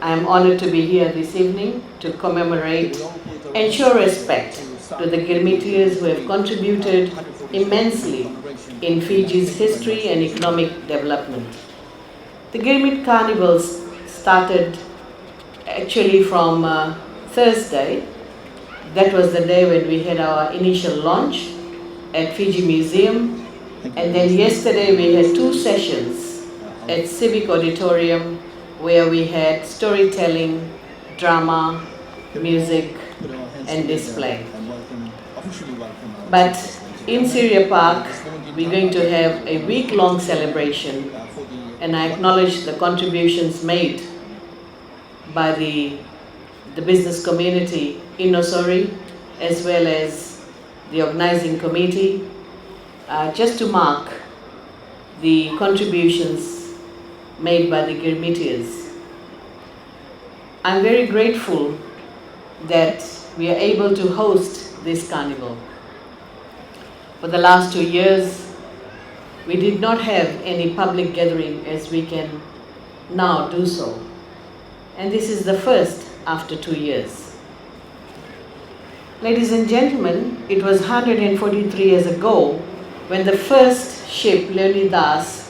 I am honored to be here this evening to commemorate and show respect to the Girmitiers who have contributed immensely in Fiji's history and economic development. The Girmit carnivals started actually from Thursday. That was the day when we had our initial launch at Fiji Museum. And then yesterday we had 2 sessions at Civic Auditorium where we had storytelling, drama, music and display. But in Syria Park we're going to have a week-long celebration, and I acknowledge the contributions made by the business community in Nausori as well as the organizing committee, just to mark the contributions made by the Girmitiers. I'm very grateful that we are able to host this carnival. For the last 2 years, we did not have any public gathering as we can now do so. And this is the first after 2 years. Ladies and gentlemen, it was 143 years ago when the first ship, Leonidas,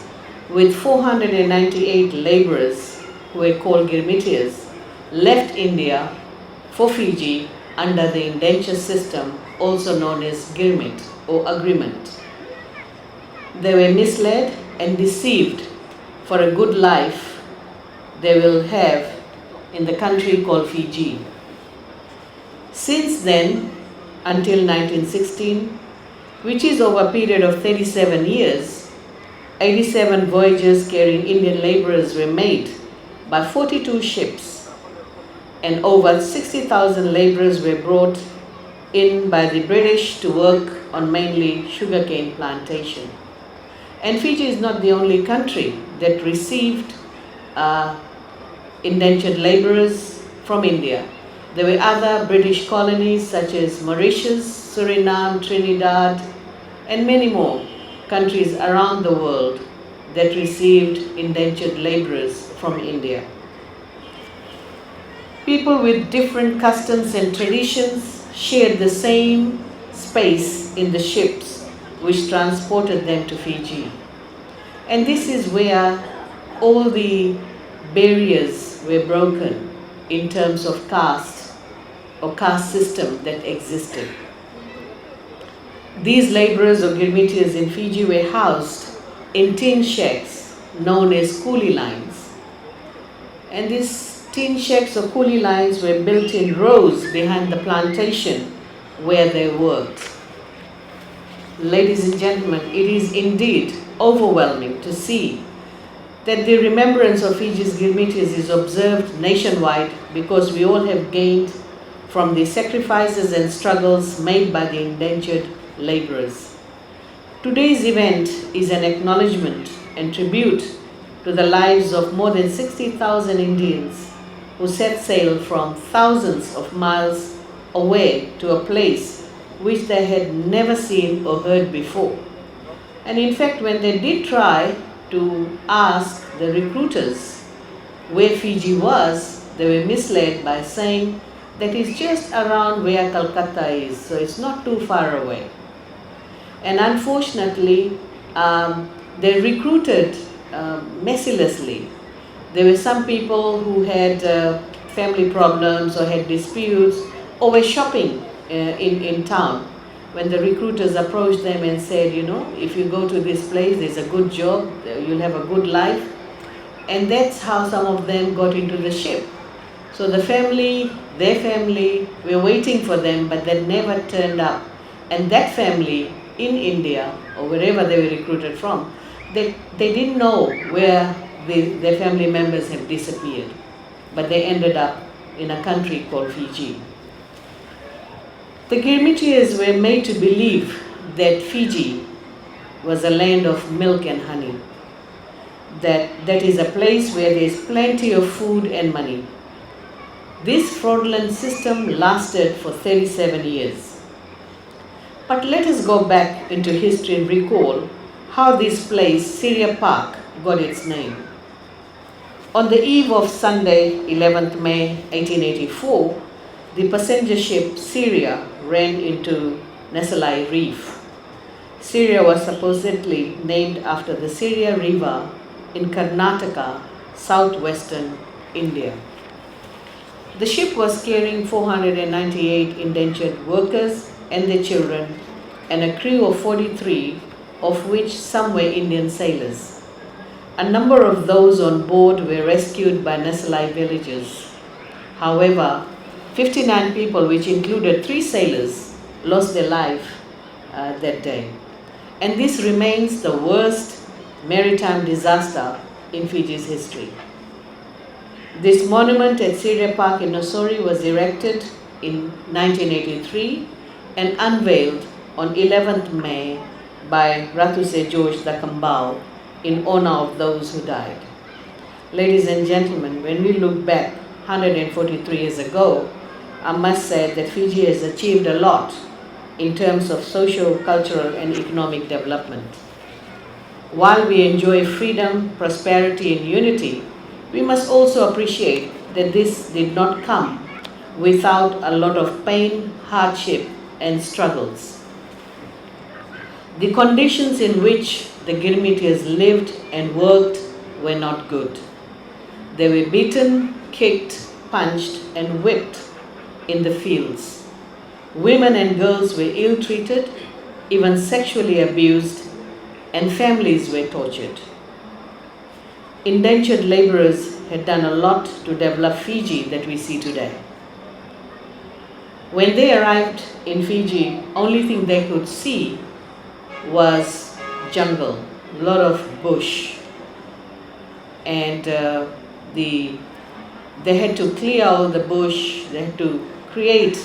with 498 laborers who were called Girmitiers, left India for Fiji under the indentured system, also known as Girmit or agreement. They were misled and deceived for a good life they will have in the country called Fiji. Since then, until 1916, which is over a period of 37 years, 87 voyages carrying Indian laborers were made by 42 ships, and over 60,000 laborers were brought in by the British to work on mainly sugarcane plantation. And Fiji is not the only country that received indentured laborers from India. There were other British colonies such as Mauritius, Suriname, Trinidad, and many more countries around the world that received indentured laborers from India. People with different customs and traditions shared the same space in the ships which transported them to Fiji. And this is where all the barriers were broken in terms of caste or caste system that existed. These laborers or Girmitiers in Fiji were housed in tin shacks known as coolie lines. And these tin shacks or coolie lines were built in rows behind the plantation where they worked. Ladies and gentlemen, it is indeed overwhelming to see that the remembrance of Fiji's Girmitiers is observed nationwide because we all have gained from the sacrifices and struggles made by the indentured laborers. Today's event is an acknowledgement and tribute to the lives of more than 60,000 Indians who set sail from thousands of miles away to a place which they had never seen or heard before. And in fact, when they did try to ask the recruiters where Fiji was, they were misled by saying that it's just around where Calcutta is, so it's not too far away. And unfortunately, they recruited mercilessly. There were some people who had family problems or had disputes or were shopping in town. When the recruiters approached them and said, you know, if you go to this place, there's a good job, you'll have a good life. And that's how some of them got into the ship. So the family, their family, were waiting for them, but they never turned up. And that family in India, or wherever they were recruited from, they didn't know where their family members had disappeared. But they ended up in a country called Fiji. The Girmitiers were made to believe that Fiji was a land of milk and honey, that is a place where there is plenty of food and money. This fraudulent system lasted for 37 years. But let us go back into history and recall how this place, Syria Park, got its name. On the eve of Sunday, 11th May 1884, the passenger ship Syria ran into Nausori Reef. Syria was supposedly named after the Syria River in Karnataka, southwestern India. The ship was carrying 498 indentured workers and their children, and a crew of 43, of which some were Indian sailors. A number of those on board were rescued by Nausori villagers. However, 59 people, which included 3 sailors, lost their life that day. And this remains the worst maritime disaster in Fiji's history. This monument at Syria Park in Nausori was erected in 1983 and unveiled on 11th May by Ratuse George the Kambau in honor of those who died. Ladies and gentlemen, when we look back 143 years ago, I must say that Fiji has achieved a lot in terms of social, cultural, and economic development. While we enjoy freedom, prosperity, and unity, we must also appreciate that this did not come without a lot of pain, hardship, and struggles. The conditions in which the Girmitians lived and worked were not good. They were beaten, kicked, punched, and whipped in the fields. Women and girls were ill-treated, even sexually abused, and families were tortured. Indentured laborers had done a lot to develop Fiji that we see today. When they arrived in Fiji, only thing they could see was jungle, a lot of bush, and they had to clear all the bush. They had to create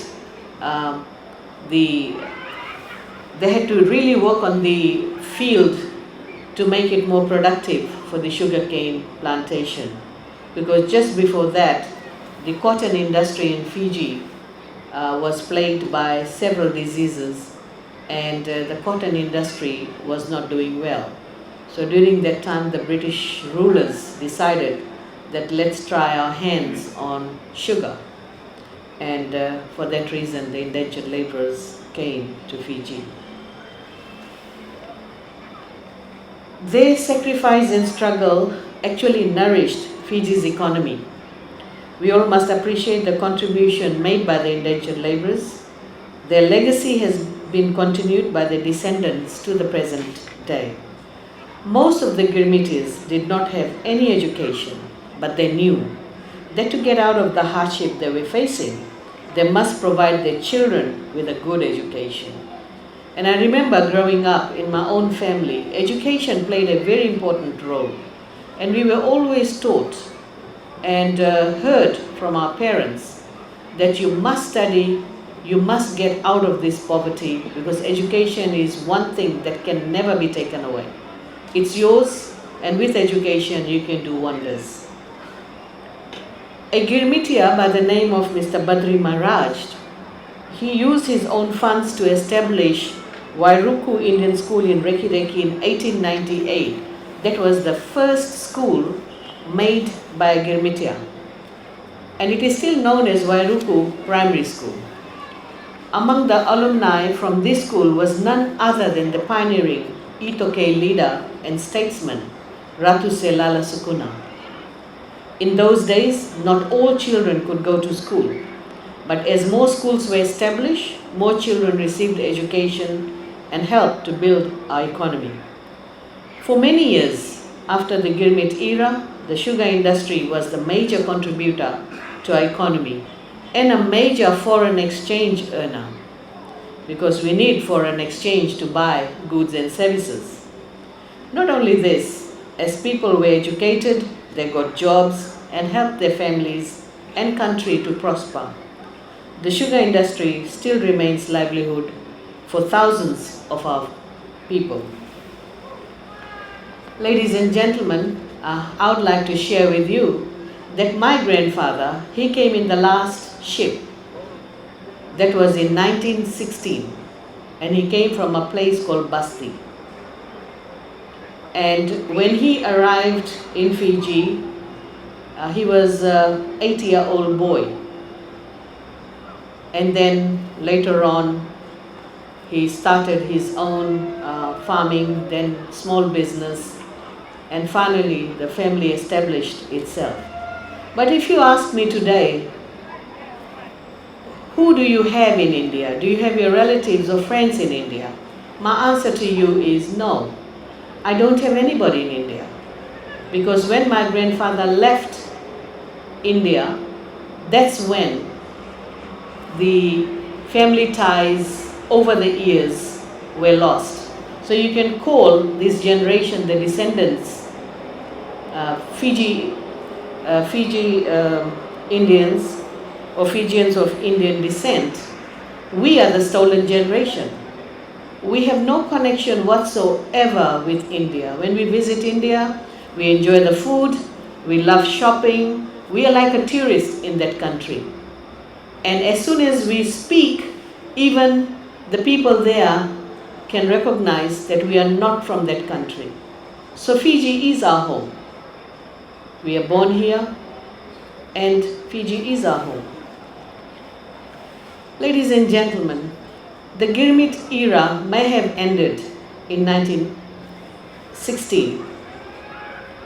they had to really work on the field to make it more productive for the sugarcane plantation, because just before that, the cotton industry in Fiji was plagued by several diseases, and the cotton industry was not doing well. So during that time, the British rulers decided that let's try our hands on sugar. And for that reason, the indentured laborers came to Fiji. Their sacrifice and struggle actually nourished Fiji's economy. We all must appreciate the contribution made by the indentured laborers. Their legacy has been continued by their descendants to the present day. Most of the Girmitis did not have any education, but they knew that to get out of the hardship they were facing, they must provide their children with a good education. And I remember growing up in my own family, education played a very important role. And we were always taught and heard from our parents that you must study, you must get out of this poverty, because education is one thing that can never be taken away. It's yours, and with education you can do wonders. A Girmitia by the name of Mr. Badri Maharaj, he used his own funds to establish Wairuku Indian School in Reki Reki in 1898. That was the first school made by a Girmitia. And it is still known as Wairuku Primary School. Among the alumni from this school was none other than the pioneering Itoke leader and statesman, Ratuse Lala Sukuna. In those days, not all children could go to school, but as more schools were established, more children received education and helped to build our economy. For many years after the Girmit era, the sugar industry was the major contributor to our economy and a major foreign exchange earner, because we need foreign exchange to buy goods and services. Not only this, as people were educated, they got jobs and helped their families and country to prosper. The sugar industry still remains livelihood for thousands of our people. Ladies and gentlemen, I would like to share with you that my grandfather, he came in the last ship. That was in 1916, and he came from a place called Basti. And when he arrived in Fiji, He was an 8-year-old boy. And then later on, he started his own farming, then small business, and finally the family established itself. But if you ask me today, who do you have in India? Do you have your relatives or friends in India? My answer to you is no. I don't have anybody in India. Because when my grandfather left India, that's when the family ties over the years were lost. So you can call this generation the descendants, Fiji Indians or Fijians of Indian descent. We are the stolen generation. We have no connection whatsoever with India. When we visit India, we enjoy the food, we love shopping, we are like a tourist in that country. And as soon as we speak, even the people there can recognize that we are not from that country. So Fiji is our home. We are born here, and Fiji is our home. Ladies and gentlemen, the Girmit era may have ended in 1916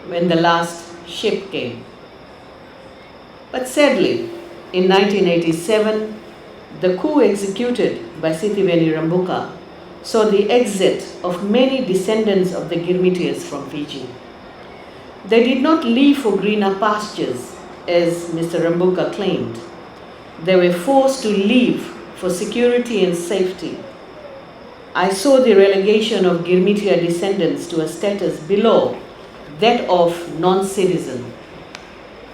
when the last ship came. But sadly, in 1987, the coup executed by Sitiveni Rambuka saw the exit of many descendants of the Girmitians from Fiji. They did not leave for greener pastures, as Mr. Rambuka claimed. They were forced to leave for security and safety. I saw the relegation of Girmitia descendants to a status below that of non-citizen.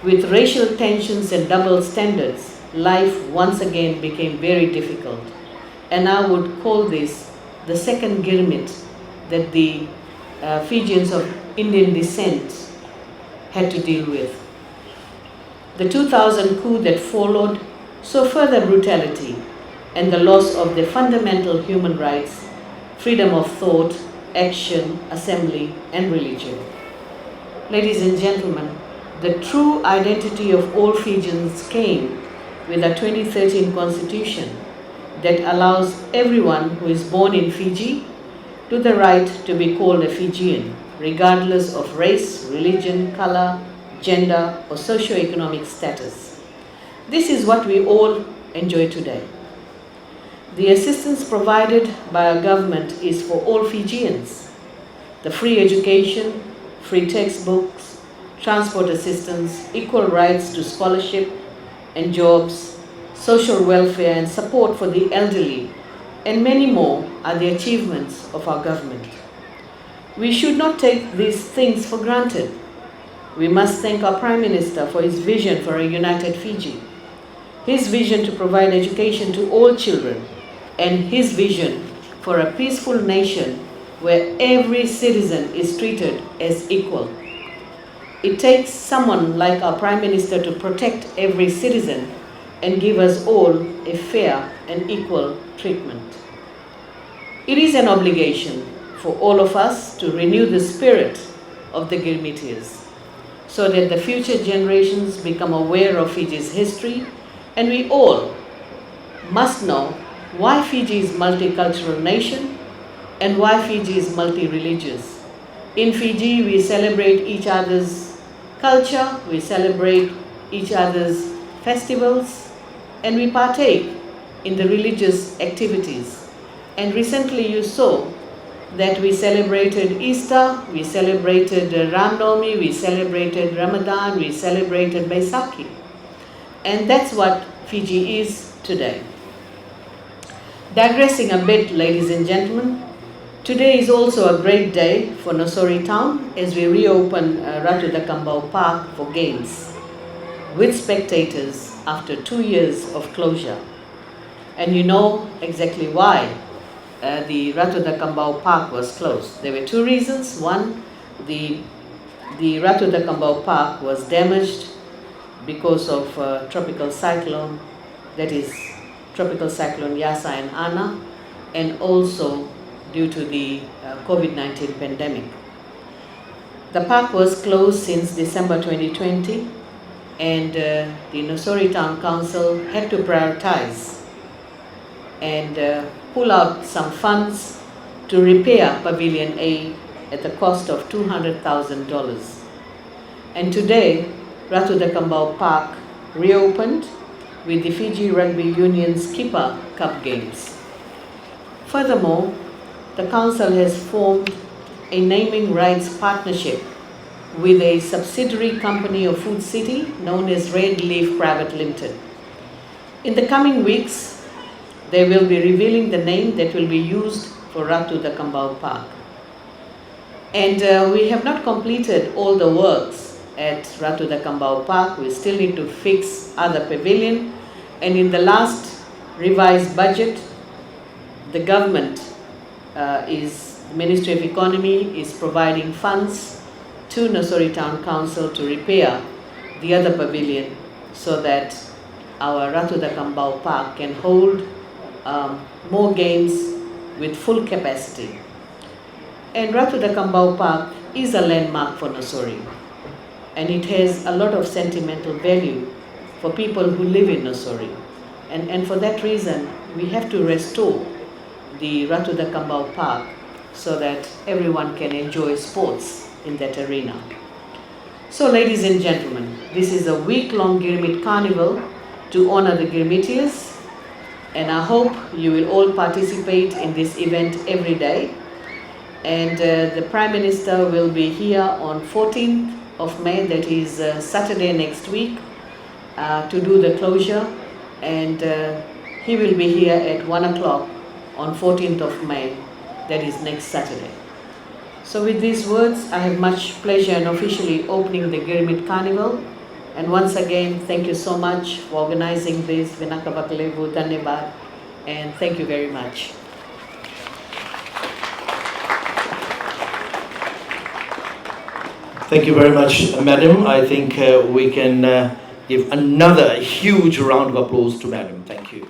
With racial tensions and double standards, life once again became very difficult. And I would call this the second Girmit that the Fijians of Indian descent had to deal with. The 2000 coup that followed saw further brutality and the loss of their fundamental human rights, freedom of thought, action, assembly, and religion. Ladies and gentlemen, the true identity of all Fijians came with a 2013 constitution that allows everyone who is born in Fiji to the right to be called a Fijian, regardless of race, religion, color, gender, or socio-economic status. This is what we all enjoy today. The assistance provided by our government is for all Fijians. The free education, free textbooks, transport assistance, equal rights to scholarship and jobs, social welfare and support for the elderly, and many more are the achievements of our government. We should not take these things for granted. We must thank our Prime Minister for his vision for a united Fiji, his vision to provide education to all children, and his vision for a peaceful nation where every citizen is treated as equal. It takes someone like our Prime Minister to protect every citizen and give us all a fair and equal treatment. It is an obligation for all of us to renew the spirit of the Girmitians so that the future generations become aware of Fiji's history, and we all must know why Fiji is a multicultural nation and why Fiji is multi-religious. In Fiji, we celebrate each other's culture, we celebrate each other's festivals, and we partake in the religious activities. And recently you saw that we celebrated Easter, we celebrated Ram Navami, we celebrated Ramadan, we celebrated Baisakhi. And that's what Fiji is today. Digressing a bit, ladies and gentlemen, today is also a great day for Nausori town as we reopen Ratu Dakambau Park for games with spectators after 2 years of closure. And you know exactly why the Ratu Dakambau Park was closed. There were two reasons. One, the Ratu Dakambau Park was damaged because of tropical cyclone, that is Tropical Cyclone Yasa and Ana, and also due to the COVID-19 pandemic. The park was closed since December 2020 and the Nausori Town Council had to prioritize and pull out some funds to repair Pavilion A at the cost of $200,000. And today, Ratu Dakambao Park reopened with the Fiji Rugby Union's Skipper Cup Games. Furthermore, the Council has formed a naming rights partnership with a subsidiary company of Food City known as Red Leaf Private Limited. In the coming weeks, they will be revealing the name that will be used for Ratu Dakambao Park. And we have not completed all the works at Ratu Dakambao Park. We still need to fix other pavilion. And in the last revised budget, the government Ministry of Economy is providing funds to Nausori Town Council to repair the other pavilion so that our Ratu Dakambao Park can hold more games with full capacity. And Ratu Dakambao Park is a landmark for Nausori, and it has a lot of sentimental value for people who live in Nausori. And for that reason, we have to restore the Ratu Dakambao Park so that everyone can enjoy sports in that arena. So ladies and gentlemen, this is a week-long Girmit Carnival to honor the Girmitians, and I hope you will all participate in this event every day. And the Prime Minister will be here on 14th of May, that is Saturday next week, to do the closure, and he will be here at 1 o'clock on 14th of May, that is next Saturday. So with these words, I have much pleasure in officially opening the Girmit Carnival. And once again, thank you so much for organizing this. Vinakabakalevu, Dhanyabad, and thank you very much. Thank you very much, Madam. I think we can give another huge round of applause to Madam. Thank you.